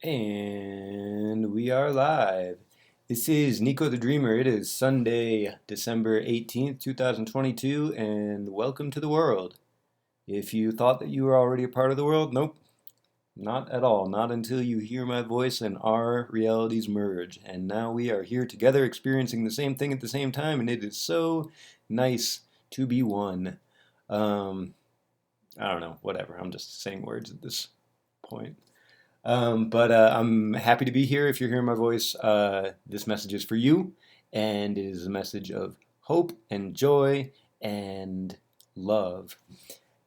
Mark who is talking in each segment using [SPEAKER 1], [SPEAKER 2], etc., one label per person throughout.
[SPEAKER 1] And we are live. This is Nico the Dreamer. It is Sunday, December 18th, 2022, and welcome to the world. If you thought that you were already a part of the world, nope, not at all. Not until you hear my voice and our realities merge. And now we are here together experiencing the same thing at the same time, and it is so nice to be one. Um, I don't know, whatever. I'm just saying words at this point. But I'm happy to be here. If you're hearing my voice, this message is for you, and it is a message of hope and joy and love.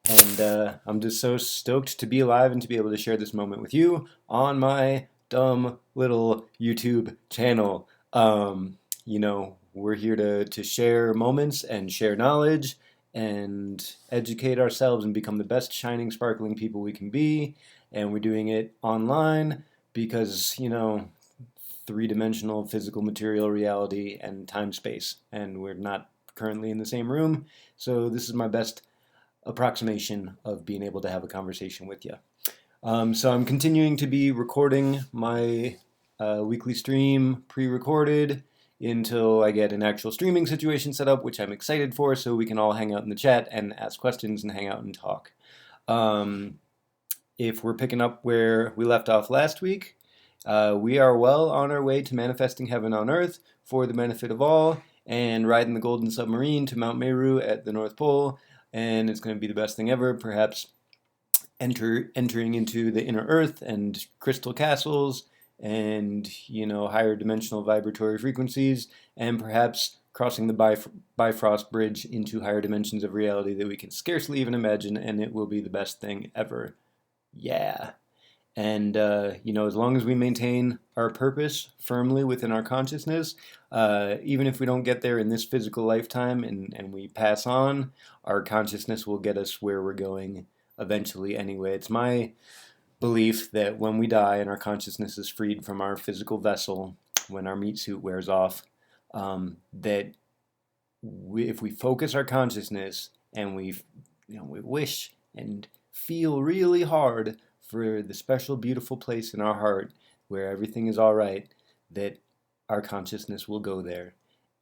[SPEAKER 1] And I'm just so stoked to be alive and to be able to share this moment with you on my dumb little YouTube channel. We're here to share moments and share knowledge and educate ourselves and become the best shining, sparkling people we can be. And we're doing it online because, three-dimensional physical material reality and time space. And we're not currently in the same room. So this is my best approximation of being able to have a conversation with you. So I'm continuing to be recording my weekly stream pre-recorded until I get an actual streaming situation set up, which I'm excited for, so we can all hang out in the chat and ask questions and hang out and talk. If we're picking up where we left off last week, we are well on our way to manifesting heaven on earth for the benefit of all and riding the golden submarine to Mount Meru at the North Pole, and it's going to be the best thing ever, perhaps entering into the inner earth and crystal castles and, higher dimensional vibratory frequencies, and perhaps crossing the Bifrost Bridge into higher dimensions of reality that we can scarcely even imagine, and it will be the best thing ever. Yeah. And, as long as we maintain our purpose firmly within our consciousness, even if we don't get there in this physical lifetime and we pass on, our consciousness will get us where we're going eventually anyway. It's my belief that when we die and our consciousness is freed from our physical vessel, when our meat suit wears off, that if we focus our consciousness and we wish and feel really hard for the special, beautiful place in our heart where everything is all right, that our consciousness will go there.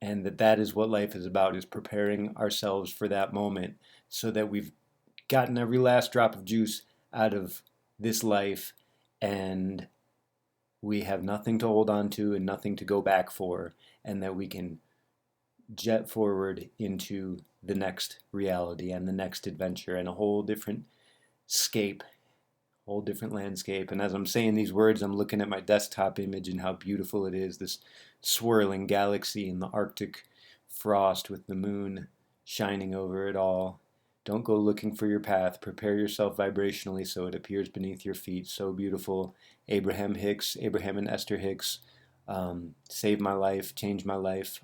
[SPEAKER 1] And that is what life is about, is preparing ourselves for that moment so that we've gotten every last drop of juice out of this life and we have nothing to hold on to and nothing to go back for, and that we can jet forward into the next reality and the next adventure and a whole different scape, whole different landscape. And as I'm saying these words, I'm looking at my desktop image and how beautiful it is, this swirling galaxy in the Arctic frost with the moon shining over it all. Don't go looking for your path. Prepare yourself vibrationally so it appears beneath your feet. So beautiful. Abraham and Esther Hicks, saved my life, changed my life.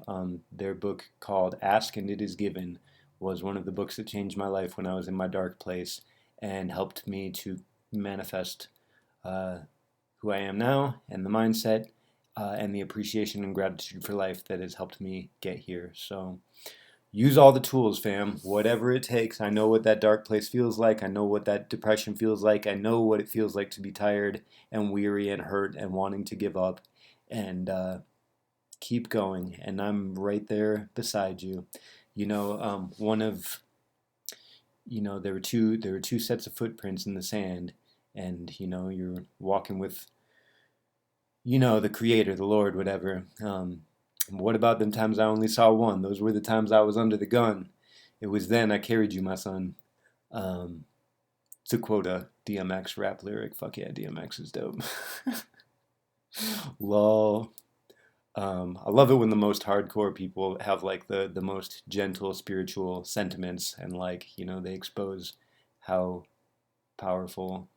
[SPEAKER 1] Their book called Ask and It Is Given was one of the books that changed my life when I was in my dark place and helped me to manifest who I am now, and the mindset and the appreciation and gratitude for life that has helped me get here. So use all the tools, fam, whatever it takes. I know what that dark place feels like. I know what that depression feels like. I know what it feels like to be tired and weary and hurt and wanting to give up. And keep going. And I'm right there beside you. There were two sets of footprints in the sand, and you're walking with the Creator, the Lord, whatever. What about them times I only saw one? Those were the times I was under the gun. It was then I carried you, my son. To quote a DMX rap lyric, fuck yeah, DMX is dope. Lol. I love it when the most hardcore people have like the most gentle spiritual sentiments, and they expose how powerful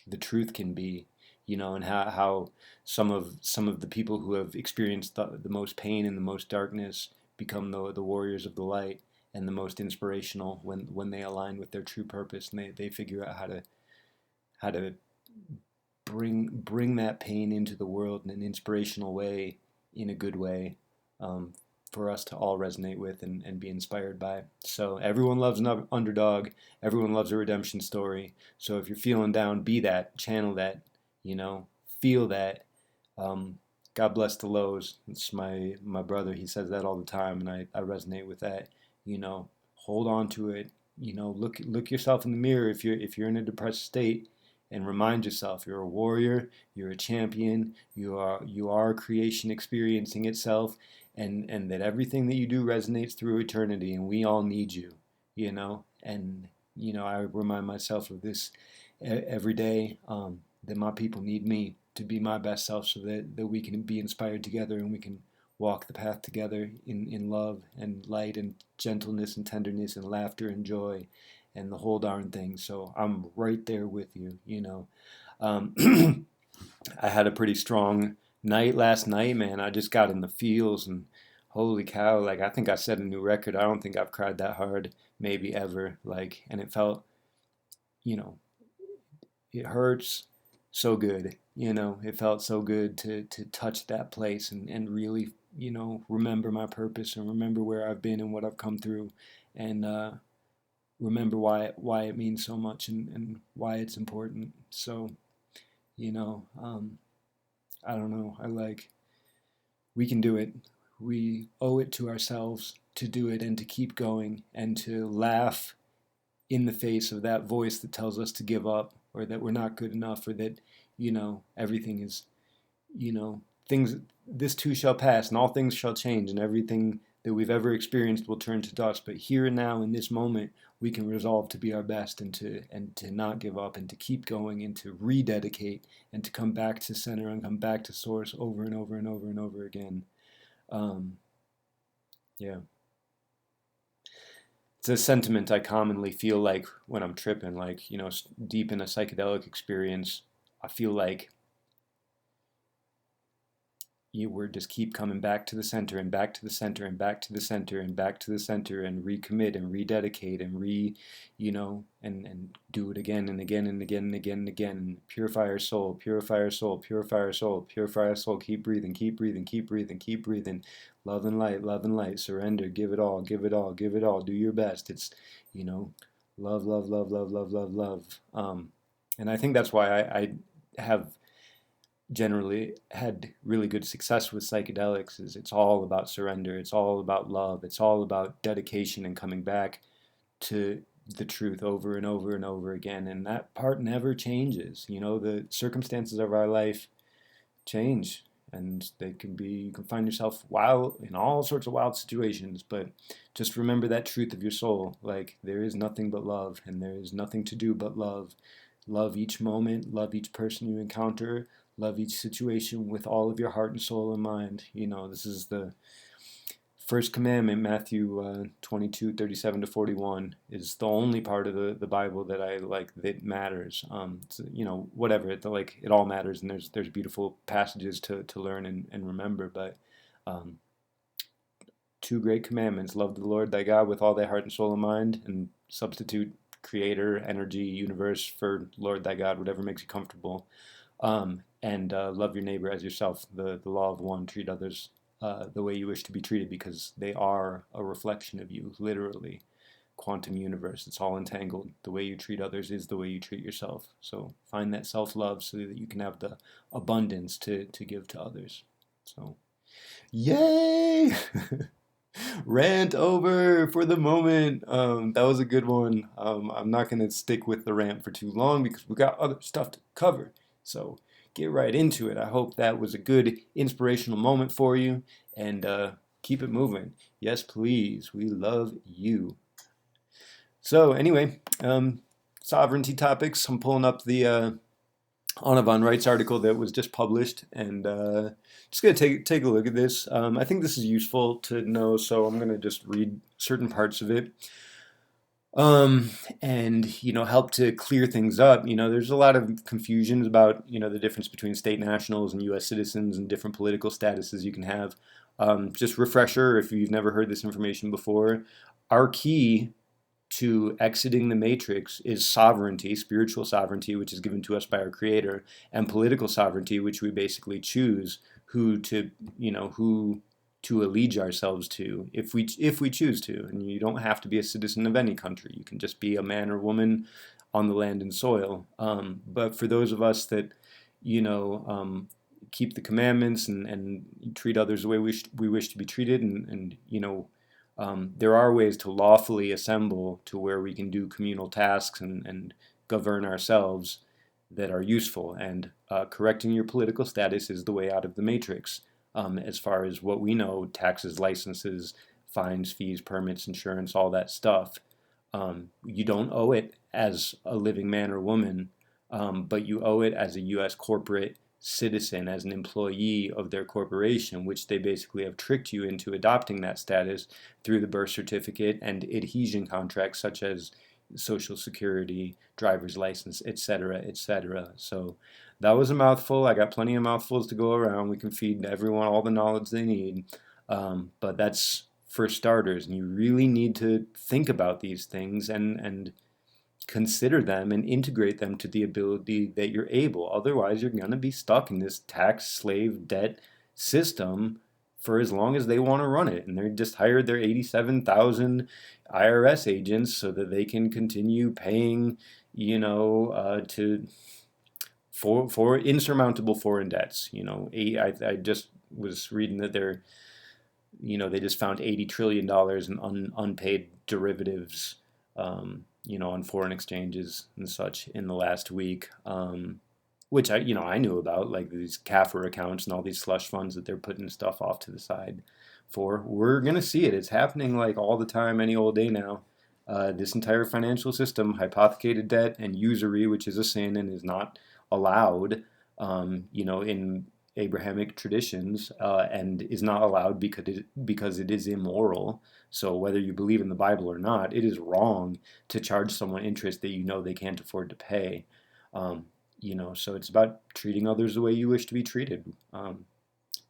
[SPEAKER 1] the truth can be, and how some of the people who have experienced the most pain and the most darkness become the warriors of the light and the most inspirational when they align with their true purpose, and they figure out how to bring that pain into the world in an inspirational way, in a good way, for us to all resonate with and be inspired by. So everyone loves an underdog. Everyone loves a redemption story. So if you're feeling down, be that, channel that, feel that. God bless the lows. It's my brother. He says that all the time, and I resonate with that. Hold on to it. Look yourself in the mirror if you're in a depressed state, and remind yourself you're a warrior, you're a champion, you are creation experiencing itself, and that everything that you do resonates through eternity, and we all need you. And I remind myself of this every day, that my people need me to be my best self, so that we can be inspired together, and we can walk the path together in love and light and gentleness and tenderness and laughter and joy and the whole darn thing. So I'm right there with you. I had a pretty strong night last night, man. I just got in the feels, and holy cow, like, I think I set a new record. I don't think I've cried that hard maybe ever. Like, and it felt, you know, it hurts so good. It felt so good to touch that place, and really, remember my purpose, and remember where I've been and what I've come through, and remember why it means so much, and why it's important. So, you know, um, I don't know. We can do it. We owe it to ourselves to do it, and to keep going, and to laugh in the face of that voice that tells us to give up, or that we're not good enough, or that, everything is, things, this too shall pass, and all things shall change, and everything that we've ever experienced will turn to dust. But here and now, in this moment, we can resolve to be our best, and to not give up, and to keep going, and to rededicate, and to come back to center, and come back to source over and over and over and over again. Um, yeah. It's a sentiment I commonly feel like when I'm tripping, like, deep in a psychedelic experience. I feel like we're just keep coming back to the center, and back to the center, and back to the center, and back to the center, and recommit, and rededicate, and and do it again and again and again and again and again. Purify our soul, purify our soul, purify our soul, purify our soul. Keep breathing, keep breathing, keep breathing, keep breathing. Love and light, love and light. Surrender, give it all, give it all, give it all. Do your best. It's, love, love, love, love, love, love, love. And I think that's why I have generally had really good success with psychedelics. Is it's all about surrender, it's all about love, it's all about dedication, and coming back to the truth over and over and over again. And that part never changes. The circumstances of our life change, and you can find yourself wild in all sorts of wild situations, but just remember that truth of your soul. Like, there is nothing but love, and there is nothing to do but love. Love each moment, love each person you encounter, love each situation with all of your heart and soul and mind. This is the first commandment. Matthew 22:37-41 is the only part of the Bible that I like that matters. Whatever, it all matters, and there's beautiful passages to learn and remember. But two great commandments: love the Lord thy God with all thy heart and soul and mind, and substitute creator, energy, universe for Lord thy God, whatever makes you comfortable. And love your neighbor as yourself. The law of one: treat others the way you wish to be treated, because they are a reflection of you, literally. Quantum universe, it's all entangled. The way you treat others is the way you treat yourself. So find that self-love, so that you can have the abundance to give to others. So, yay! Rant over for the moment. That was a good one. I'm not going to stick with the rant for too long, because we got other stuff to cover. So get right into it. I hope that was a good inspirational moment for you, and keep it moving. Yes, please. We love you. So anyway, sovereignty topics. I'm pulling up the Anna von Reitz article that was just published, and just going to take a look at this. I think this is useful to know, so I'm going to just read certain parts of it, and help to clear things up. There's a lot of confusions about the difference between state nationals and U.S. citizens, and different political statuses you can have. Just refresher, if you've never heard this information before, our key to exiting the matrix is sovereignty, spiritual sovereignty, which is given to us by our creator, and political sovereignty, which we basically choose who to allege ourselves to, if we choose to. And you don't have to be a citizen of any country. You can just be a man or woman on the land and soil. But for those of us that keep the commandments and treat others the way we wish to be treated. And there are ways to lawfully assemble to where we can do communal tasks and govern ourselves that are useful. And correcting your political status is the way out of the matrix. As far as what we know, taxes, licenses, fines, fees, permits, insurance, all that stuff. You don't owe it as a living man or woman, but you owe it as a U.S. corporate citizen, as an employee of their corporation, which they basically have tricked you into adopting that status through the birth certificate and adhesion contracts such as Social Security, driver's license, etc., etc. So that was a mouthful. I got plenty of mouthfuls to go around. We can feed everyone all the knowledge they need. But that's for starters, and you really need to think about these things and consider them and integrate them to the ability that you're able. Otherwise, you're going to be stuck in this tax slave debt system for as long as they want to run it. And they just hired their 87,000 IRS agents so that they can continue paying, to for insurmountable foreign debts. I just was reading that they just found $80 trillion in unpaid derivatives, on foreign exchanges and such in the last week, which I knew about, like these CAFR accounts and all these slush funds that they're putting stuff off to the side for. We're gonna see it. It's happening like all the time, any old day now. This entire financial system, hypothecated debt and usury, which is a sin and is not allowed, in Abrahamic traditions, and is not allowed because it is immoral. So whether you believe in the Bible or not, it is wrong to charge someone interest that they can't afford to pay. So it's about treating others the way you wish to be treated.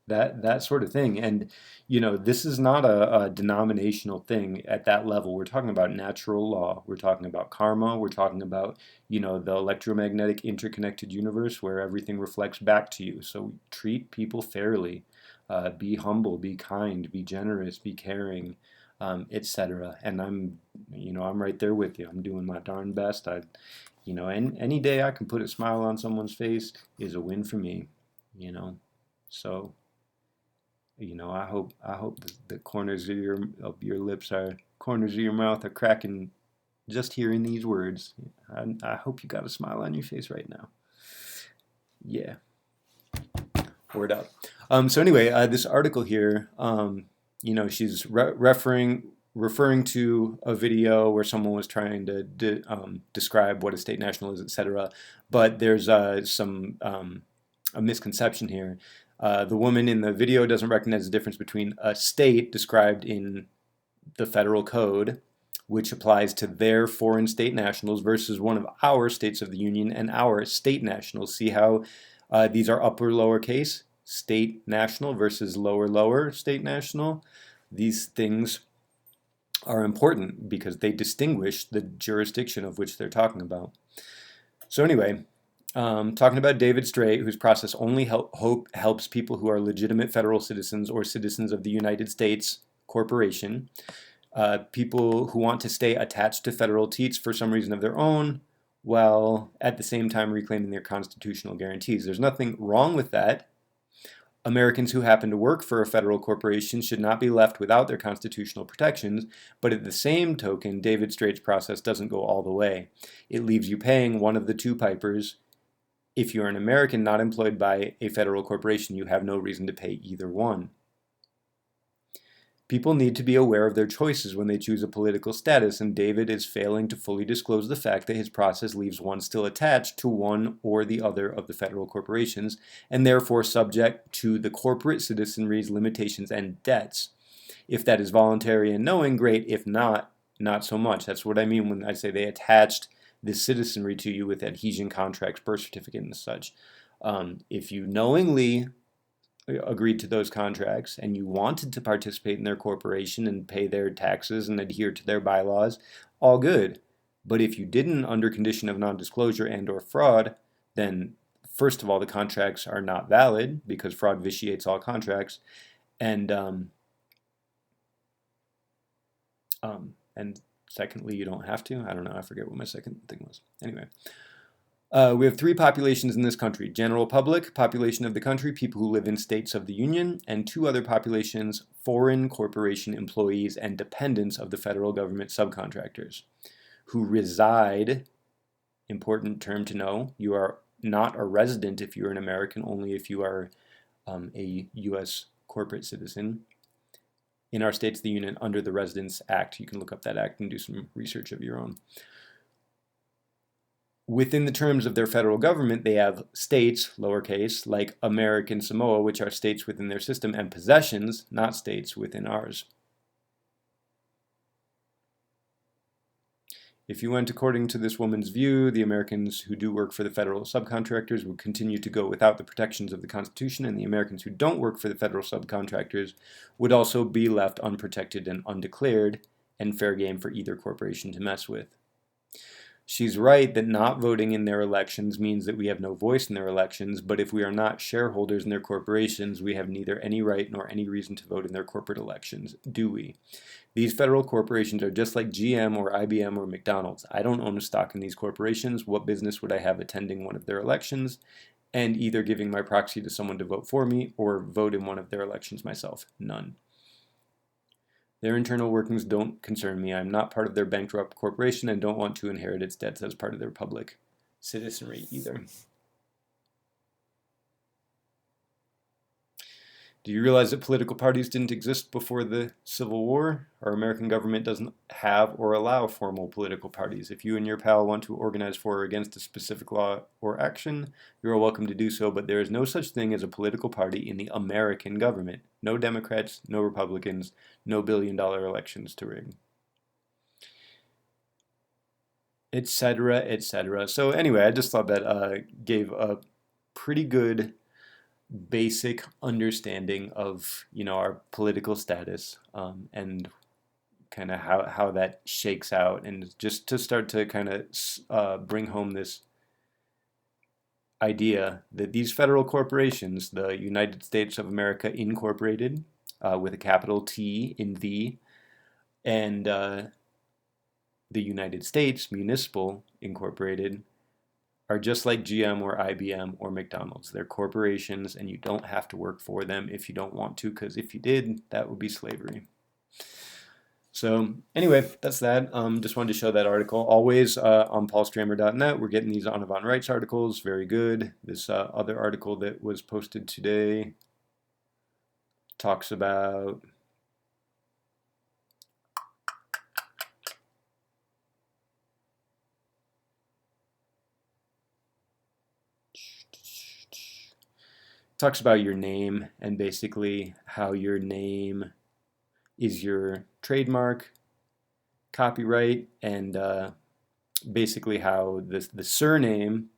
[SPEAKER 1] That sort of thing. And this is not a denominational thing at that level. We're talking about natural law. We're talking about karma. We're talking about the electromagnetic interconnected universe where everything reflects back to you. So treat people fairly. Be humble, be kind, be generous, be caring, etc. And I'm right there with you. I'm doing my darn best. And any day I can put a smile on someone's face is a win for me. So I hope the corners of your lips are corners of your mouth are cracking just hearing these words. I hope you got a smile on your face right now. Yeah. Word up. So anyway, this article here, she's referring to a video where someone was trying to describe what a state national is, etc. But there's a misconception here. The woman in the video doesn't recognize the difference between a state described in the federal code, which applies to their foreign state nationals, versus one of our states of the union and our state nationals. See how these are upper lowercase state national versus lower state national? These things are important because they distinguish the jurisdiction of which they're talking about. So anyway, talking about David Straight, whose process only helps people who are legitimate federal citizens or citizens of the United States Corporation, people who want to stay attached to federal teats for some reason of their own, while at the same time reclaiming their constitutional guarantees. There's nothing wrong with that. Americans who happen to work for a federal corporation should not be left without their constitutional protections, but at the same token, David Straight's process doesn't go all the way. It leaves you paying one of the two pipers. If you're an American not employed by a federal corporation, you have no reason to pay either one. People need to be aware of their choices when they choose a political status, and David is failing to fully disclose the fact that his process leaves one still attached to one or the other of the federal corporations, and therefore subject to the corporate citizenry's limitations and debts. If that is voluntary and knowing, great. If not, not so much. That's what I mean when I say they attached this citizenry to you with adhesion contracts, birth certificate, and such. If you knowingly agreed to those contracts and you wanted to participate in their corporation and pay their taxes and adhere to their bylaws, all good. But if you didn't, under condition of non-disclosure and or fraud, then first of all, the contracts are not valid because fraud vitiates all contracts, and secondly, you don't have to. I don't know. I forget what my second thing was. Anyway, We have three populations in this country: general public, population of the country, people who live in states of the Union, and two other populations: foreign corporation employees and dependents of the federal government subcontractors who reside. Important term to know: you are not a resident if you're an American, only if you are a U.S. corporate citizen in our states of the Union under the Residence Act. You can look up that act and do some research of your own. Within the terms of their federal government, they have states, lowercase, like American Samoa, which are states within their system, and possessions, not states within ours. If you went according to this woman's view, the Americans who do work for the federal subcontractors would continue to go without the protections of the Constitution, and the Americans who don't work for the federal subcontractors would also be left unprotected and undeclared, and fair game for either corporation to mess with. She's right that not voting in their elections means that we have no voice in their elections, but if we are not shareholders in their corporations, we have neither any right nor any reason to vote in their corporate elections, do we? These federal corporations are just like GM or IBM or McDonald's. I don't own a stock in these corporations. What business would I have attending one of their elections and either giving my proxy to someone to vote for me or vote in one of their elections myself? None. Their internal workings don't concern me. I'm not part of their bankrupt corporation and don't want to inherit its debts as part of their public citizenry either. Do you realize that political parties didn't exist before the Civil War? Our American government doesn't have or allow formal political parties. If you and your pal want to organize for or against a specific law or action, you are welcome to do so, but there is no such thing as a political party in the American government. No Democrats, no Republicans, no billion-dollar elections to rig, etc., etc. So anyway, I just thought that gave a pretty good basic understanding of our political status and kind of how that shakes out, and just to start to kind of bring home this idea that these federal corporations, the United States of America Incorporated, with a capital T in the, and the United States Municipal Incorporated, are just like GM or IBM or McDonald's. They're corporations, and you don't have to work for them if you don't want to, because if you did, that would be slavery. So anyway, that's that. Just wanted to show that article. Always on paulstramer.net, we're getting these Anavon Rights articles. Very good. This other article that was posted today talks about your name and basically how your name is your trademark, copyright, and basically how the surname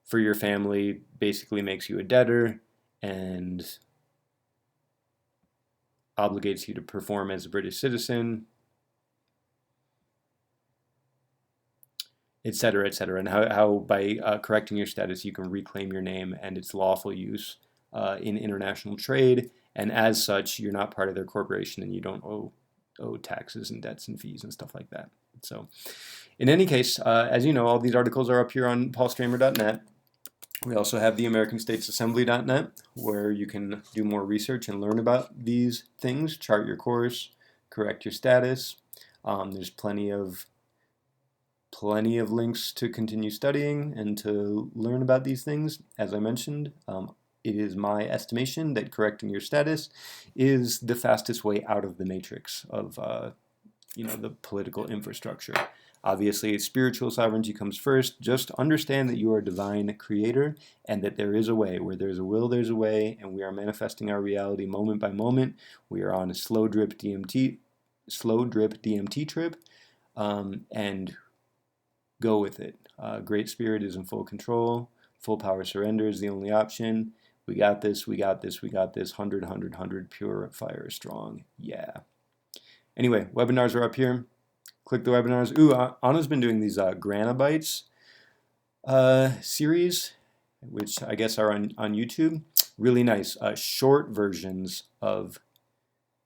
[SPEAKER 1] for your family basically makes you a debtor and obligates you to perform as a British citizen, etc., etc., and how by correcting your status you can reclaim your name and its lawful use in international trade, and as such you're not part of their corporation and you don't owe taxes and debts and fees and stuff like that. So in any case, as you know, all these articles are up here on paulstramer.net. We also have the AmericanStatesAssembly.net, where you can do more research and learn about these things, chart your course, correct your status. There's plenty of links to continue studying and to learn about these things. As I mentioned, it is my estimation that correcting your status is the fastest way out of the matrix of the political infrastructure. Obviously, spiritual sovereignty comes first. Just understand that you are a divine creator and that there is a way. Where there's a will, there's a way, and we are manifesting our reality moment by moment. We are on a slow drip DMT trip, and go with it. Great Spirit is in full control. Full power surrender is the only option. We got this, we got this, we got this. 100, 100, 100, pure fire strong. Yeah. Anyway, webinars are up here. Click the webinars. Ooh, Anna's been doing these Granabites series, which I guess are on YouTube. Really nice, short versions of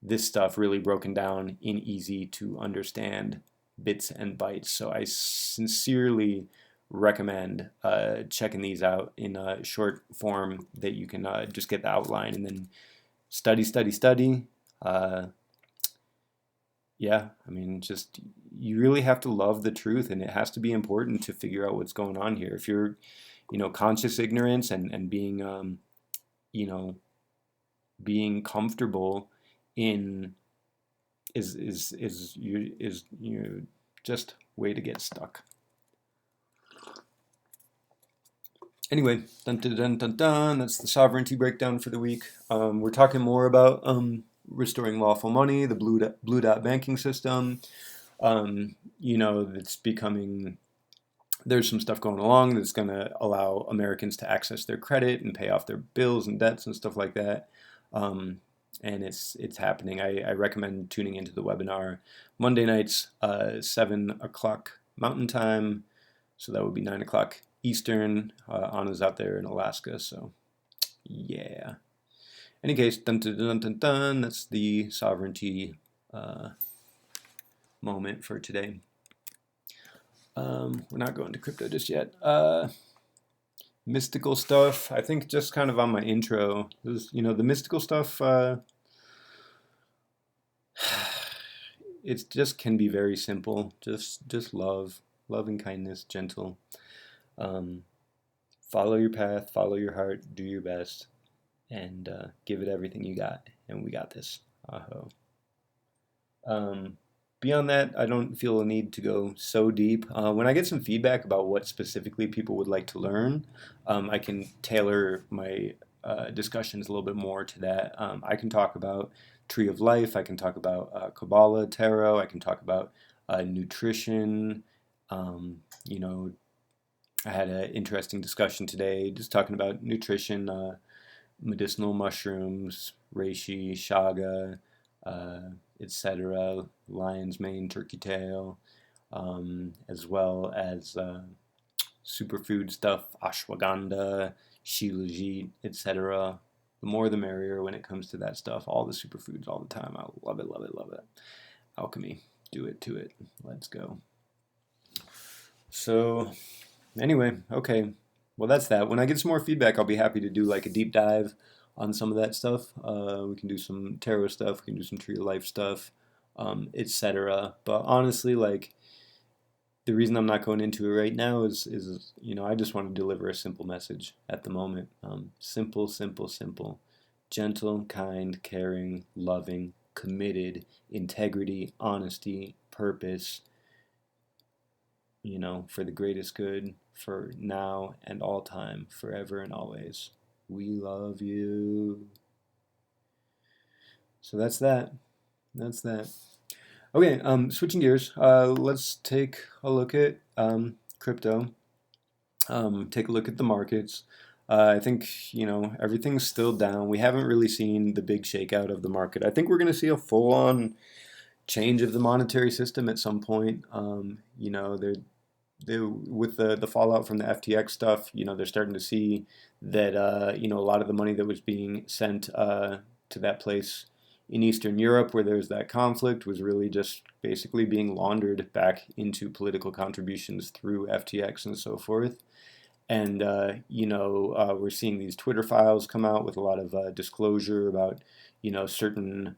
[SPEAKER 1] this stuff, really broken down in easy to understand bits and bytes. So I sincerely recommend checking these out in a short form that you can just get the outline and then study. Yeah, I mean, just you really have to love the truth, and it has to be important to figure out what's going on here. If you're, conscious ignorance and being, being comfortable in is just way to get stuck. Anyway, dun dun dun dun dun. That's the sovereignty breakdown for the week. We're talking more about restoring lawful money, the blue dot banking system. That's becoming. There's some stuff going along that's going to allow Americans to access their credit and pay off their bills and debts and stuff like that. And it's happening. I recommend tuning into the webinar Monday nights, 7 o'clock Mountain Time. So that would be 9 o'clock Eastern. Anna's out there in Alaska, so yeah. Any case, dun dun dun dun dun. That's the sovereignty moment for today. We're not going to crypto just yet. Mystical stuff. I think just kind of on my intro, the mystical stuff. It just can be very simple. Just love and kindness, gentle. Follow your path, follow your heart, do your best, and give it everything you got. And we got this. Aho. Beyond that, I don't feel a need to go so deep. When I get some feedback about what specifically people would like to learn, I can tailor my discussions a little bit more to that. I can talk about Tree of Life. I can talk about Kabbalah, Tarot. I can talk about nutrition. I had an interesting discussion today just talking about nutrition, medicinal mushrooms, reishi, shaga, etc., lion's mane, turkey tail, as well as superfood stuff, ashwagandha, shilajit, etc. The more the merrier when it comes to that stuff. All the superfoods all the time. I love it, love it, love it. Alchemy. Do it to it. Let's go. So, anyway, okay. Well, that's that. When I get some more feedback, I'll be happy to do like a deep dive on some of that stuff. We can do some tarot stuff. We can do some Tree of Life stuff, etc. But honestly, like, the reason I'm not going into it right now is I just want to deliver a simple message at the moment. Simple, simple, simple. Gentle, kind, caring, loving, committed, integrity, honesty, purpose, for the greatest good, for now and all time, forever and always. We love you. So that's that. That's that. Okay, switching gears, let's take a look at crypto. Take a look at the markets. I think, everything's still down. We haven't really seen the big shakeout of the market. I think we're going to see a full-on change of the monetary system at some point. They with the fallout from the FTX stuff, they're starting to see that, a lot of the money that was being sent to that place in Eastern Europe where there's that conflict was really just basically being laundered back into political contributions through FTX and so forth. And, we're seeing these Twitter files come out with a lot of disclosure about, certain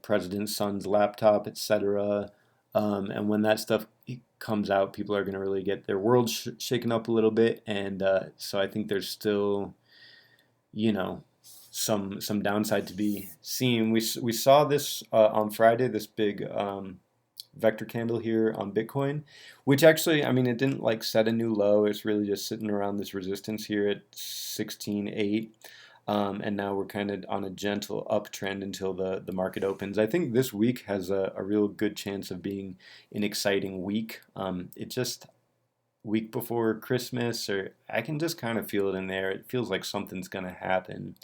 [SPEAKER 1] president's son's laptop, etc. And when that stuff comes out, people are going to really get their world shaken up a little bit. And so I think there's still, some downside to be seen. We saw this on Friday, this big vector candle here on Bitcoin, which actually, it didn't like set a new low. It's really just sitting around this resistance here at 16.8. And now we're kind of on a gentle uptrend until the market opens. I think this week has a real good chance of being an exciting week. It just week before Christmas, or I can just kind of feel it in there. It feels like something's going to happen.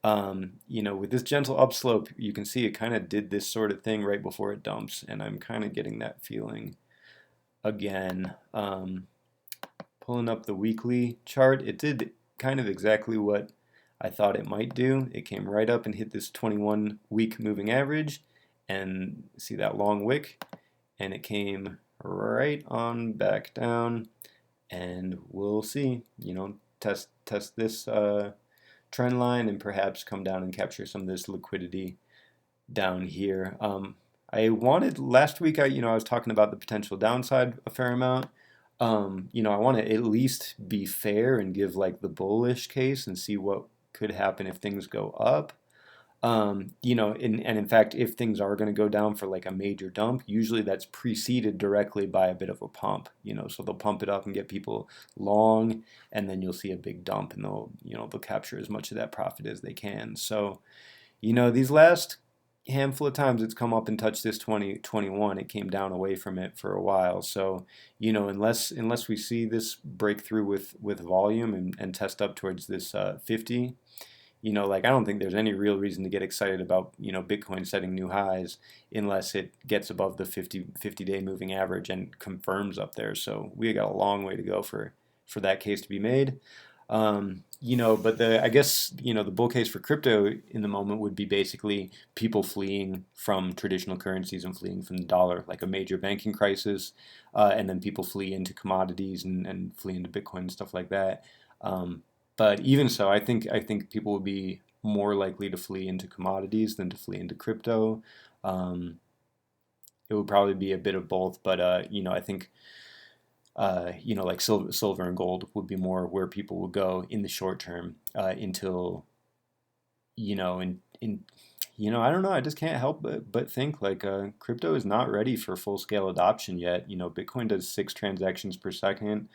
[SPEAKER 1] With this gentle upslope, you can see it kind of did this sort of thing right before it dumps, and I'm kind of getting that feeling again. Pulling up the weekly chart, it did kind of exactly what I thought it might do. It came right up and hit this 21-week moving average, and see that long wick, and it came right on back down and we'll see, test this trend line and perhaps come down and capture some of this liquidity down here. I wanted last week, I was talking about the potential downside a fair amount. I want to at least be fair and give like the bullish case and see what could happen if things go up. And in fact, if things are going to go down for like a major dump, usually that's preceded directly by a bit of a pump, so they'll pump it up and get people long, and then you'll see a big dump and they'll capture as much of that profit as they can. So, these last handful of times it's come up and touched this 2021, it came down away from it for a while. So, unless we see this breakthrough with volume and test up towards this 50, like I don't think there's any real reason to get excited about, Bitcoin setting new highs unless it gets above the 50-day moving average and confirms up there. So we got a long way to go for that case to be made. But I guess, the bull case for crypto in the moment would be basically people fleeing from traditional currencies and fleeing from the dollar, like a major banking crisis, and then people flee into commodities and flee into Bitcoin and stuff like that. But even so, I think people would be more likely to flee into commodities than to flee into crypto. It would probably be a bit of both, but I think like silver and gold would be more where people would go in the short term until, I don't know. I just can't help but think like crypto is not ready for full scale adoption yet. Bitcoin does 6 transactions per second.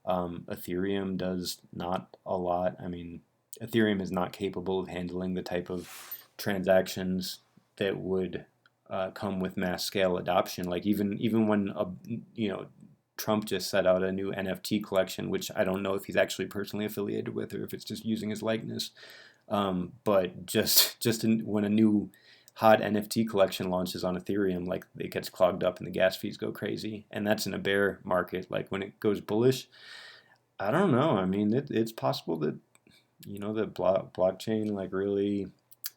[SPEAKER 1] Ethereum does not a lot. I mean, Ethereum is not capable of handling the type of transactions that would come with mass scale adoption. Like even when Trump just set out a new NFT collection, which I don't know if he's actually personally affiliated with or if it's just using his likeness. But when a new hot NFT collection launches on Ethereum, like it gets clogged up and the gas fees go crazy, and that's in a bear market. Like when it goes bullish, I don't know. I mean, it's possible that the blockchain like really,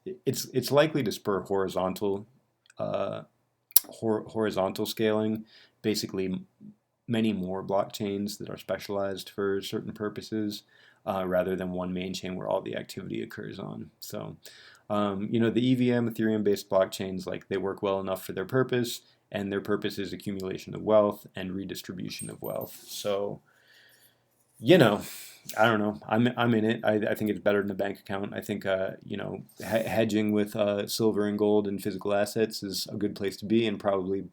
[SPEAKER 1] it's likely to spur uh, horizontal scaling, basically many more blockchains that are specialized for certain purposes, rather than one main chain where all the activity occurs on. So, the EVM, Ethereum-based blockchains, like they work well enough for their purpose, and their purpose is accumulation of wealth and redistribution of wealth. So, I don't know. I'm in it. I think it's better than a bank account. I think hedging with silver and gold and physical assets is a good place to be, and probably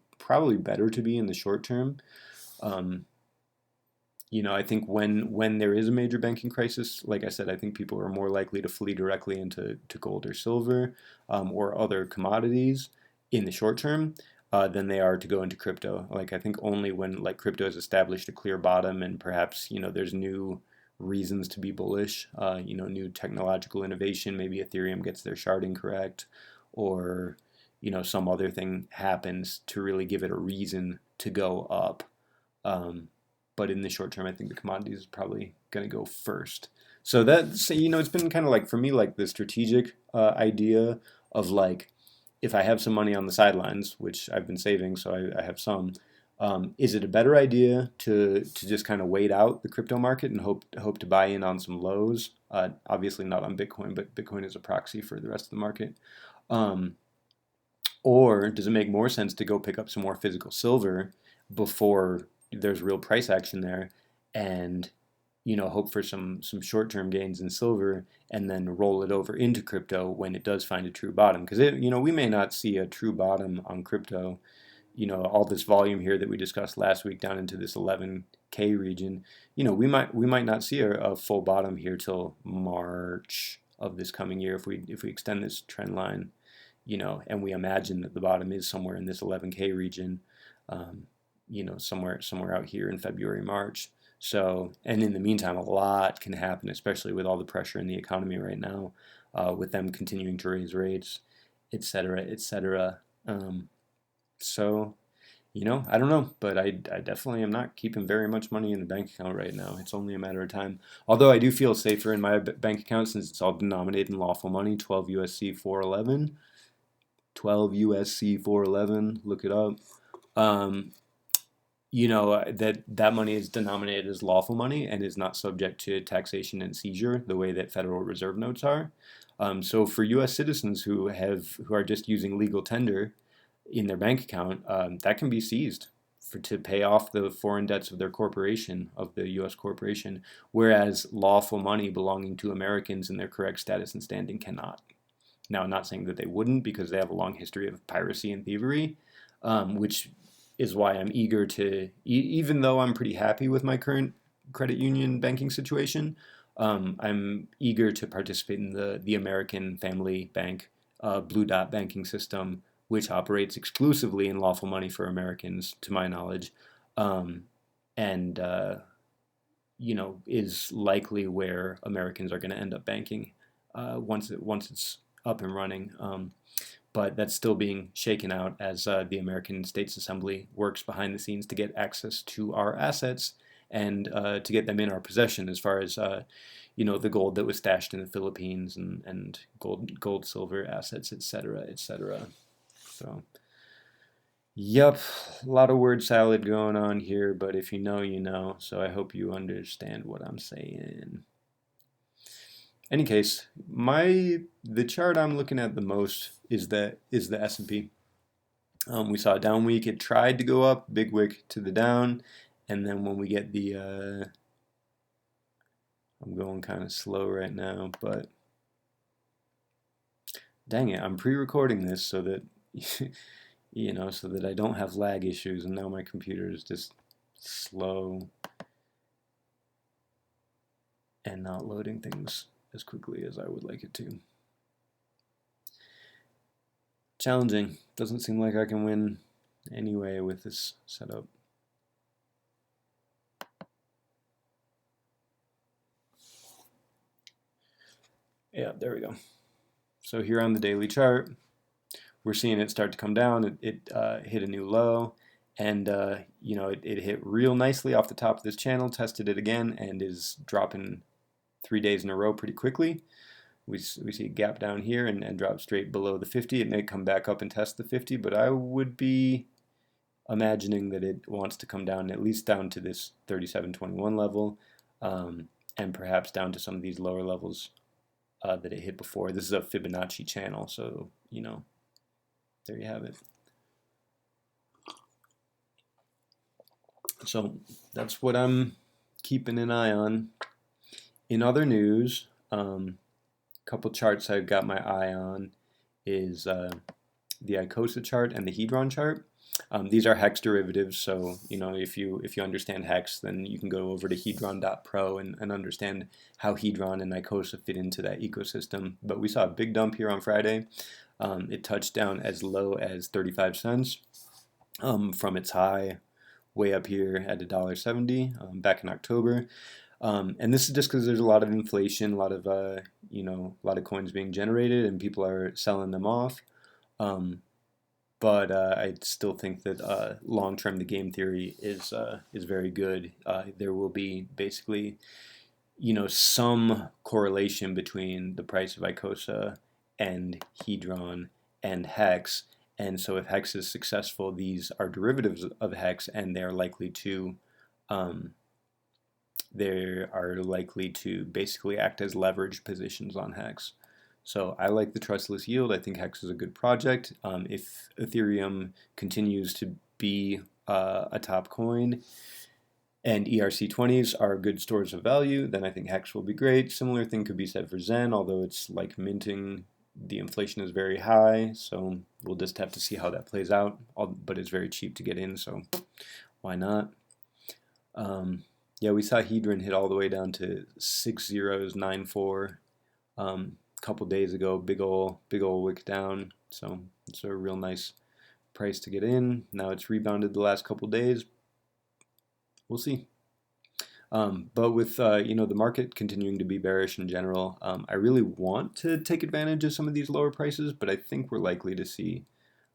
[SPEAKER 1] better to be in the short term. I think when there is a major banking crisis, like I said, I think people are more likely to flee directly into gold or silver, or other commodities in the short term, than they are to go into crypto. Like I think only when like crypto has established a clear bottom and perhaps there's new reasons to be bullish, new technological innovation, maybe Ethereum gets their sharding correct, or some other thing happens to really give it a reason to go up. But in the short term, I think the commodities is probably going to go first. So that's, it's been kind of like, for me, like the strategic idea of like, if I have some money on the sidelines, which I've been saving, so I have some, is it a better idea to just kind of wait out the crypto market and hope to buy in on some lows? Obviously not on Bitcoin, but Bitcoin is a proxy for the rest of the market. Or does it make more sense to go pick up some more physical silver before there's real price action there, and hope for some short-term gains in silver, and then roll it over into crypto when it does find a true bottom? Because we may not see a true bottom on crypto. All this volume here that we discussed last week down into this 11K region. We might not see a full bottom here till March of this coming year if we extend this trend line. And we imagine that the bottom is somewhere in this 11K region. Somewhere out here in February, March. So, and in the meantime, a lot can happen, especially with all the pressure in the economy right now, with them continuing to raise rates, et cetera, et cetera. So, I don't know, but I definitely am not keeping very much money in the bank account right now. It's only a matter of time. Although I do feel safer in my bank account since it's all denominated in lawful money, 12 USC 411. 12 USC 411, look it up. that money is denominated as lawful money and is not subject to taxation and seizure the way that Federal Reserve notes are. So for U.S. citizens who are just using legal tender in their bank account, that can be seized to pay off the foreign debts of their corporation, of the U.S. corporation, whereas lawful money belonging to Americans in their correct status and standing cannot. Now, I'm not saying that they wouldn't, because they have a long history of piracy and thievery, which is why I'm eager to, even though I'm pretty happy with my current credit union banking situation, I'm eager to participate in the American Family Bank Blue Dot banking system, which operates exclusively in lawful money for Americans, to my knowledge, and is likely where Americans are going to end up banking once it's up and running. But that's still being shaken out as the American States Assembly works behind the scenes to get access to our assets and to get them in our possession, as far as the gold that was stashed in the Philippines, and gold, silver assets, etc., etc. So, yep, a lot of word salad going on here, but if you know, you know. So I hope you understand what I'm saying. Any case, the chart I'm looking at the most is the S&P. We saw a down week. It tried to go up, big wick to the down, and then when we get the I'm going kind of slow right now, but dang it, I'm pre-recording this so that so that I don't have lag issues, and now my computer is just slow and not loading things as quickly as I would like it to. Challenging. Doesn't seem like I can win anyway with this setup. Yeah, there we go. So here on the daily chart, we're seeing it start to come down. It hit a new low, and it hit real nicely off the top of this channel, tested it again, and is dropping 3 days in a row pretty quickly. We see a gap down here and drop straight below the 50. It may come back up and test the 50, but I would be imagining that it wants to come down, at least down to this 37.21 level, and perhaps down to some of these lower levels that it hit before. This is a Fibonacci channel, so there you have it. So that's what I'm keeping an eye on. In other news, couple charts I've got my eye on is the ICOSA chart and the Hedron chart. These are hex derivatives, so if you understand hex, then you can go over to hedron.pro and understand how Hedron and ICOSA fit into that ecosystem. But we saw a big dump here on Friday. It touched down as low as 35 cents from its high way up here at $1.70 back in October. And this is just because there's a lot of inflation, a lot of coins being generated, and people are selling them off. But I still think that long term the game theory is very good. There will be basically some correlation between the price of ICOSA and Hedron and Hex. And so if Hex is successful, these are derivatives of Hex, and they're likely to basically act as leverage positions on Hex. So I like the trustless yield. I think Hex is a good project. If Ethereum continues to be a top coin and ERC20s are good stores of value, then I think Hex will be great. Similar thing could be said for Zen, although it's like minting. The inflation is very high, so we'll just have to see how that plays out. But it's very cheap to get in, so why not? Yeah, we saw Hedron hit all the way down to 6094 a couple days ago. Big ol' wick down. So it's a real nice price to get in. Now it's rebounded the last couple days. We'll see. But with the market continuing to be bearish in general, I really want to take advantage of some of these lower prices, but I think we're likely to see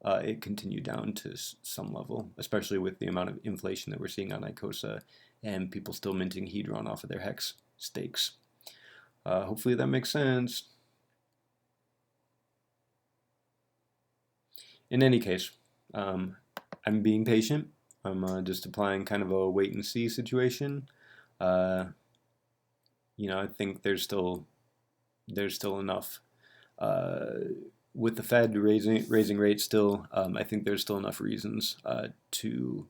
[SPEAKER 1] it continue down to some level, especially with the amount of inflation that we're seeing on ICOSA and people still minting Hedron off of their Hex stakes. Hopefully that makes sense. In any case, I'm being patient. I'm just applying kind of a wait and see situation. Uh, I think there's still enough with the Fed raising rates still. I think there's still enough reasons to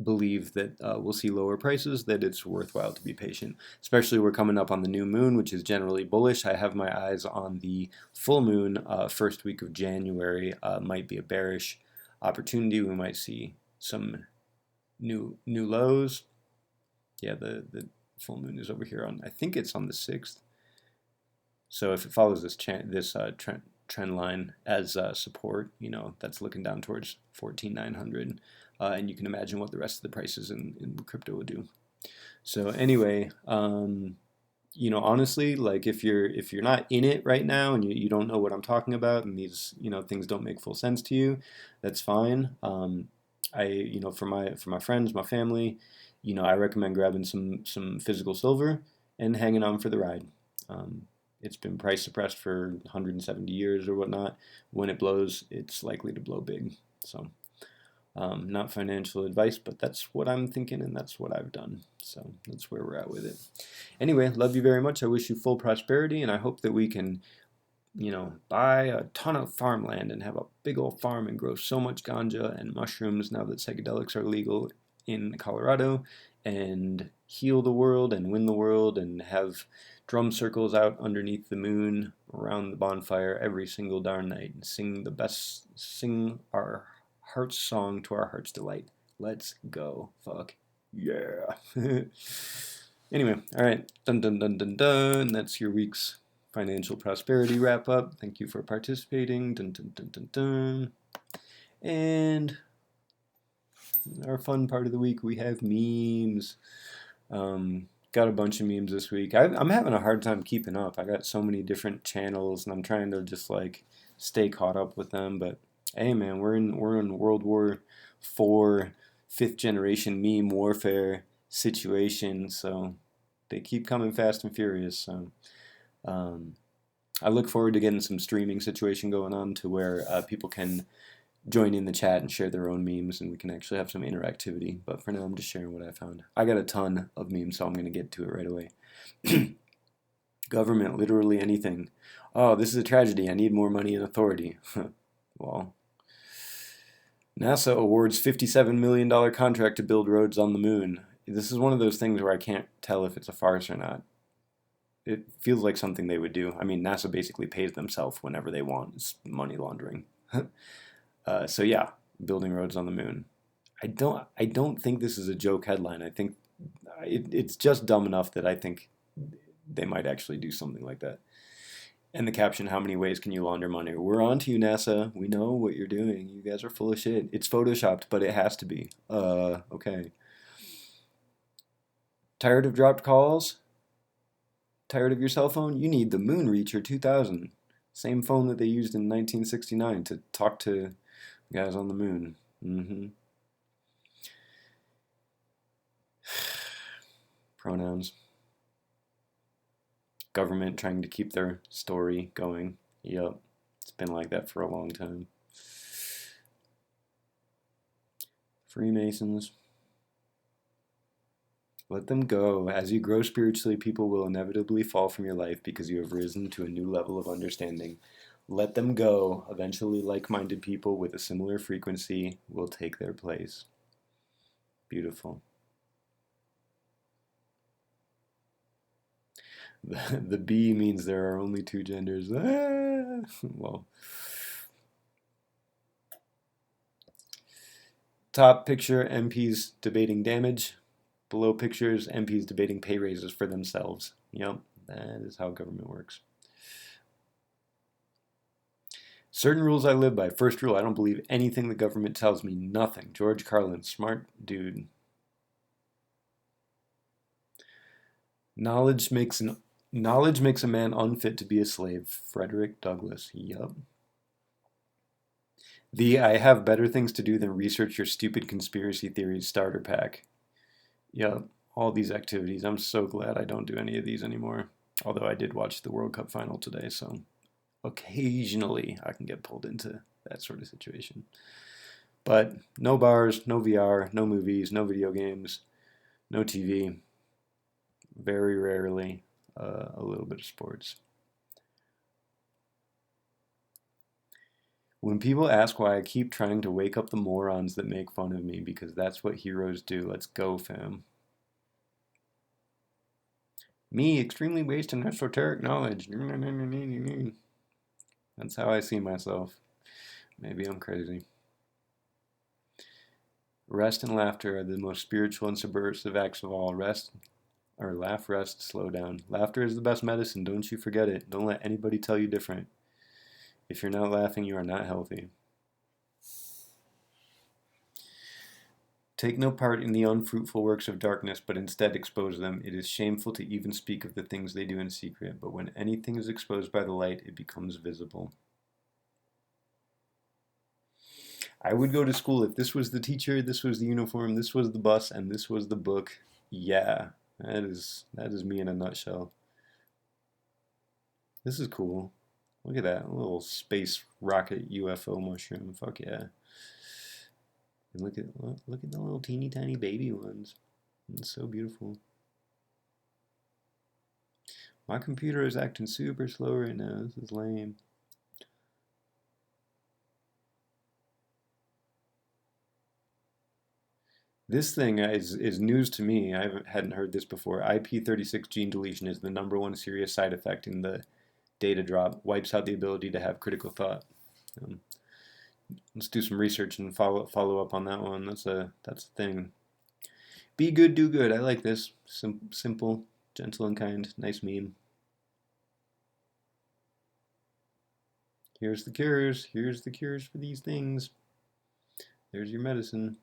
[SPEAKER 1] believe that we'll see lower prices, that it's worthwhile to be patient. Especially we're coming up on the new moon, which is generally bullish. I have my eyes on the full moon, first week of January. Might be a bearish opportunity. We might see some new lows. Yeah, the full moon is over here on, I think it's on the 6th. So if it follows this trend line as support, that's looking down towards 14,900, and you can imagine what the rest of the prices in crypto would do. So anyway, honestly, like if you're not in it right now and you don't know what I'm talking about, and these things don't make full sense to you, that's fine. For my friends, my family, I recommend grabbing some physical silver and hanging on for the ride. It's been price suppressed for 170 years or whatnot. When it blows, it's likely to blow big. So, not financial advice, but that's what I'm thinking and that's what I've done. So that's where we're at with it. Anyway, love you very much. I wish you full prosperity, and I hope that we can, buy a ton of farmland and have a big old farm and grow so much ganja and mushrooms now that psychedelics are legal in Colorado, and heal the world and win the world and have drum circles out underneath the moon around the bonfire every single darn night and sing our heart's song to our heart's delight. Let's go. Fuck. Yeah. Anyway, all right. Dun dun dun dun dun. That's your week's financial prosperity wrap up. Thank you for participating. Dun dun dun dun dun. And our fun part of the week, we have memes. Got a bunch of memes this week. I'm having a hard time keeping up. I got so many different channels, and I'm trying to just like stay caught up with them. But hey, man, we're in World War IV, 5th generation meme warfare situation. So they keep coming fast and furious. So I look forward to getting some streaming situation going on to where people can join in the chat and share their own memes, and we can actually have some interactivity. But for now, I'm just sharing what I found. I got a ton of memes, so I'm going to get to it right away. Government, literally anything. Oh, this is a tragedy. I need more money and authority. Well, NASA awards $57 million contract to build roads on the moon. This is one of those things where I can't tell if it's a farce or not. It feels like something they would do. I mean, NASA basically pays themselves whenever they want. It's money laundering. So yeah, building roads on the moon. I don't think this is a joke headline. I think it's just dumb enough that I think they might actually do something like that. And the caption, how many ways can you launder money? We're on to you, NASA. We know what you're doing. You guys are full of shit. It's photoshopped, but it has to be. Okay. Tired of dropped calls? Tired of your cell phone? You need the Moonreacher 2000. Same phone that they used in 1969 to talk to guys on the moon. Pronouns. Government trying to keep their story going. Yep. It's been like that for a long time. Freemasons. Let them go. As you grow spiritually, people will inevitably fall from your life because you have risen to a new level of understanding. Let them go. Eventually, like-minded people with a similar frequency will take their place. Beautiful. The B means there are only 2 genders. Well. Top picture, MPs debating damage. Below pictures, MPs debating pay raises for themselves. Yep, that is how government works. Certain rules I live by. First rule, I don't believe anything the government tells me. Nothing. George Carlin, smart dude. Knowledge makes a man unfit to be a slave. Frederick Douglass. Yup. I have better things to do than research your stupid conspiracy theories starter pack. Yup. All these activities. I'm so glad I don't do any of these anymore. Although I did watch the World Cup final today, so occasionally I can get pulled into that sort of situation. But no bars, no VR, no movies, no video games, no TV. Very rarely a little bit of sports. When people ask why I keep trying to wake up the morons that make fun of me, because that's what heroes do. Let's go, fam. Me, extremely based in esoteric knowledge. That's how I see myself. Maybe I'm crazy. Rest and laughter are the most spiritual and subversive acts of all. Rest, or laugh, rest, slow down. Laughter is the best medicine. Don't you forget it. Don't let anybody tell you different. If you're not laughing, you are not healthy. Take no part in the unfruitful works of darkness, but instead expose them. It is shameful to even speak of the things they do in secret, but when anything is exposed by the light, it becomes visible. I would go to school if this was the teacher, this was the uniform, this was the bus, and this was the book. Yeah, that is me in a nutshell. This is cool. Look at that little space rocket UFO mushroom. Fuck yeah. And look at the little teeny tiny baby ones. It's so beautiful. My computer is acting super slow right now. This is lame. This thing is news to me. I hadn't heard this before. IP36 gene deletion is the #1 serious side effect in the data drop. Wipes out the ability to have critical thought. Um, let's do some research and follow up on that one. That's a thing. Be good, do good. I like this. Simple, gentle, and kind. Nice meme. Here's the cures. Here's the cures for these things. There's your medicine.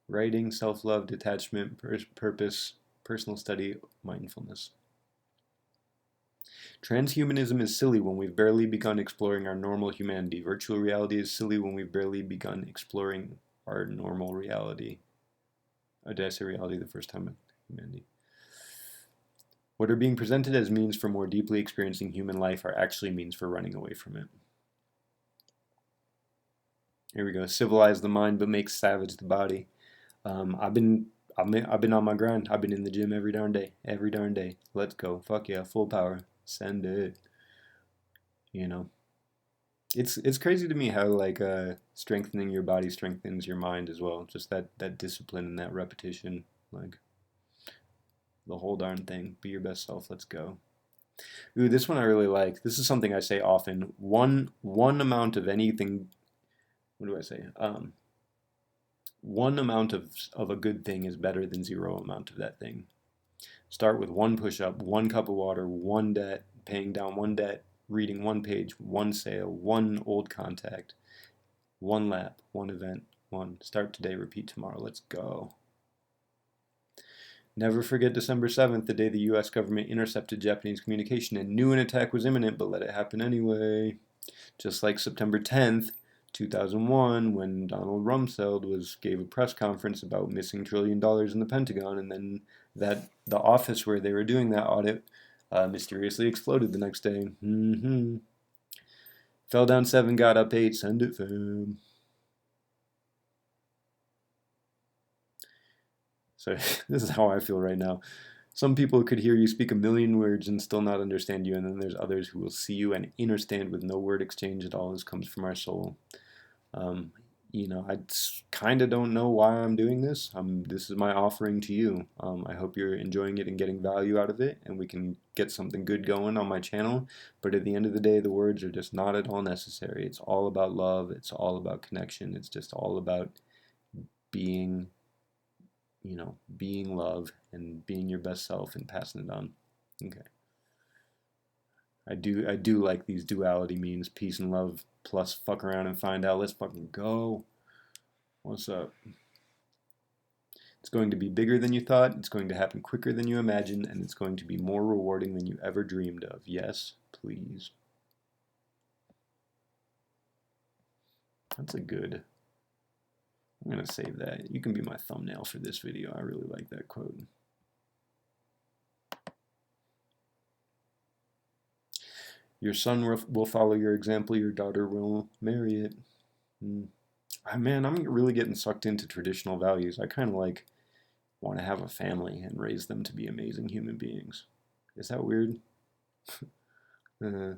[SPEAKER 1] Writing, self-love, detachment, purpose, personal study, mindfulness. Transhumanism is silly when we've barely begun exploring our normal humanity. Virtual reality is silly when we've barely begun exploring our normal reality. Did I say reality the first time? Humanity. What are being presented as means for more deeply experiencing human life are actually means for running away from it. Here we go. Civilize the mind, but make savage the body. I've been on my grind. I've been in the gym every darn day. Every darn day. Let's go. Fuck yeah. Full power. Send it. You know. It's crazy to me how like strengthening your body strengthens your mind as well. Just that discipline and that repetition. Like the whole darn thing. Be your best self. Let's go. Ooh, this one I really like. This is something I say often. One amount of anything. What do I say? One amount of a good thing is better than zero amount of that thing. Start with one push-up, one cup of water, one debt, paying down one debt, reading one page, one sale, one old contact, one lap, one event, one. Start today, repeat tomorrow. Let's go. Never forget December 7th, the day the US government intercepted Japanese communication and knew an attack was imminent, but let it happen anyway. Just like September 10th, 2001, when Donald Rumsfeld gave a press conference about missing $1 trillion in the Pentagon, and then the office where they were doing that audit mysteriously exploded the next day. Fell down 7, got up 8, send it, fam. So this is how I feel right now. Some people could hear you speak a million words and still not understand you, and then there's others who will see you and understand with no word exchange at all. This comes from our soul. I kind of don't know why I'm doing this. This is my offering to you. I hope you're enjoying it and getting value out of it, and we can get something good going on my channel. But at the end of the day, the words are just not at all necessary. It's all about love. It's all about connection. It's just all about being, being love and being your best self and passing it on. Okay. I do like these duality memes, peace and love plus fuck around and find out. Let's fucking go. What's up? It's going to be bigger than you thought, it's going to happen quicker than you imagined, and it's going to be more rewarding than you ever dreamed of. Yes, please. That's a good. I'm going to save that. You can be my thumbnail for this video. I really like that quote. Your son will follow your example, your daughter will marry it. Man, I'm really getting sucked into traditional values. I kind of like want to have a family and raise them to be amazing human beings. Is that weird? Uh,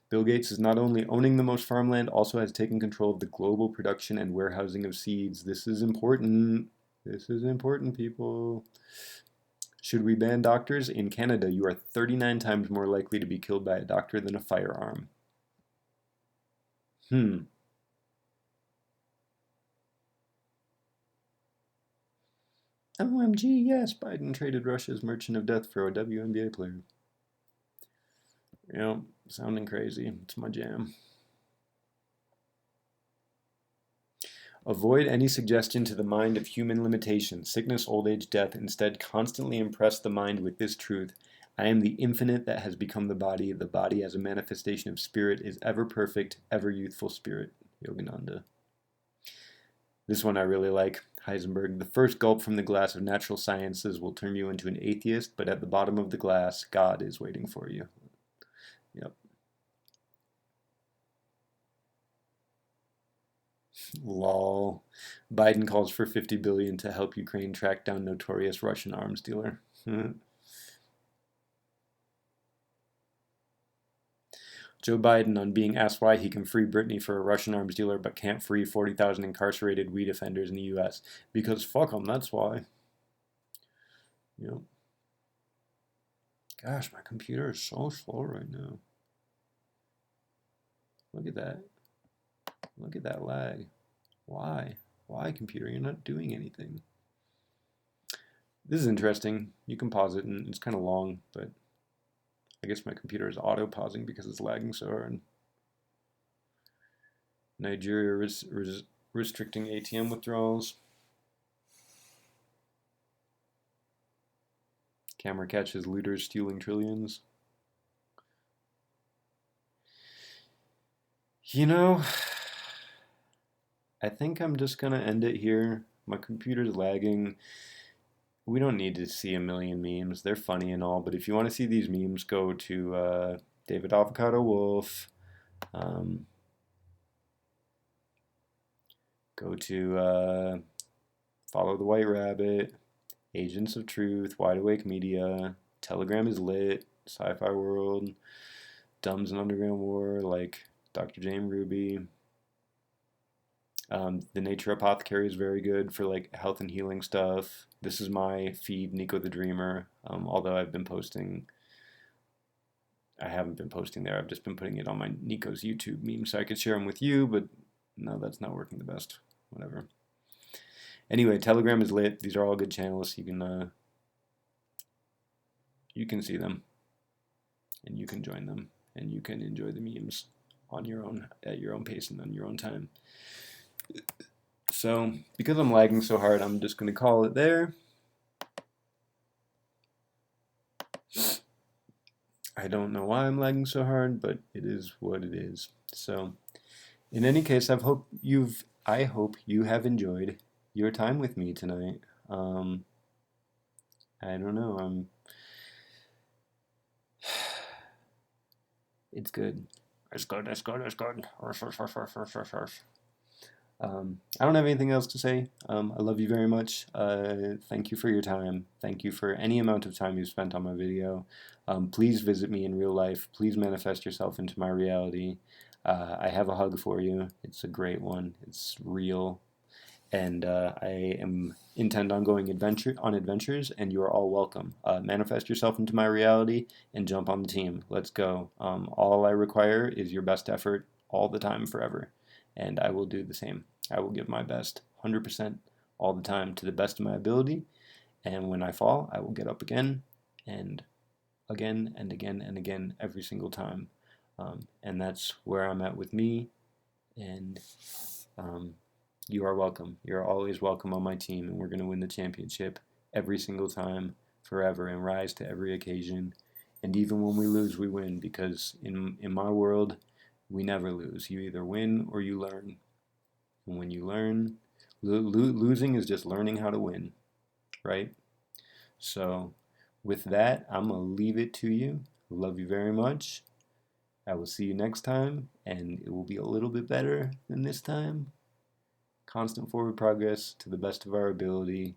[SPEAKER 1] Bill Gates is not only owning the most farmland, also has taken control of the global production and warehousing of seeds. This is important. This is important, people. Should we ban doctors? In Canada, you are 39 times more likely to be killed by a doctor than a firearm. OMG, yes, Biden traded Russia's Merchant of Death for a WNBA player. Yep, sounding crazy. It's my jam. Avoid any suggestion to the mind of human limitation, sickness, old age, death. Instead, constantly impress the mind with this truth. I am the infinite that has become the body. The body, as a manifestation of spirit, is ever perfect, ever youthful spirit. Yogananda. This one I really like. Heisenberg. The first gulp from the glass of natural sciences will turn you into an atheist, but at the bottom of the glass, God is waiting for you. Yep. Lol. Biden calls for 50 billion to help Ukraine track down notorious Russian arms dealer. Joe Biden on being asked why he can free Britney for a Russian arms dealer but can't free 40,000 incarcerated weed offenders in the U.S. Because fuck them, that's why. Yep. Gosh, my computer is so slow right now. Look at that. Look at that lag. Why? Why, computer? You're not doing anything. This is interesting. You can pause it, and it's kind of long, but I guess my computer is auto-pausing because it's lagging so hard. Nigeria restricting ATM withdrawals. Camera catches looters stealing trillions. You know, I think I'm just going to end it here. My computer's lagging. We don't need to see a million memes. They're funny and all, but if you want to see these memes, go to David Avocado Wolf. Go to Follow the White Rabbit, Agents of Truth, Wide Awake Media, Telegram is Lit, Sci-Fi World, Dumbs and Underground War, like Dr. James Ruby. The Nature Apothecary is very good for like health and healing stuff. This is my feed, Nico the Dreamer. Although I haven't been posting there. I've just been putting it on my Nico's YouTube meme so I could share them with you, but no, that's not working the best. Whatever. Anyway, Telegram is lit. These are all good channels. You can see them, and you can join them, and you can enjoy the memes on your own at your own pace and on your own time. So, because I'm lagging so hard, I'm just going to call it there. I don't know why I'm lagging so hard, but it is what it is. So, in any case, I hope you have enjoyed your time with me tonight. I don't know. It's good. It's good. It's good. It's good. I don't have anything else to say. I love you very much. Thank you for your time. Thank you for any amount of time you've spent on my video. Please visit me in real life. Please manifest yourself into my reality. I have a hug for you. It's a great one. It's real. And I intend on going on adventures, and you are all welcome. Manifest yourself into my reality and jump on the team. Let's go. All I require is your best effort all the time, forever. And I will do the same. I will give my best 100% all the time to the best of my ability. And when I fall, I will get up again and again and again and again every single time. And that's where I'm at with me. And you are welcome. You're always welcome on my team. And we're going to win the championship every single time, forever, and rise to every occasion. And even when we lose, we win. Because in my world, we never lose. You either win or you learn. And when you learn, losing is just learning how to win, right? So with that, I'm going to leave it to you. Love you very much. I will see you next time, and it will be a little bit better than this time. Constant forward progress to the best of our ability,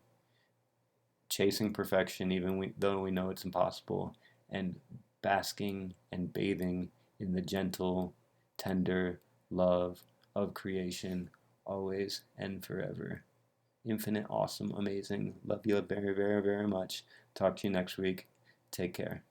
[SPEAKER 1] chasing perfection though we know it's impossible, and basking and bathing in the gentle, tender love of creation, always and forever. Infinite, awesome, amazing. Love you very, very, very much. Talk to you next week. Take care.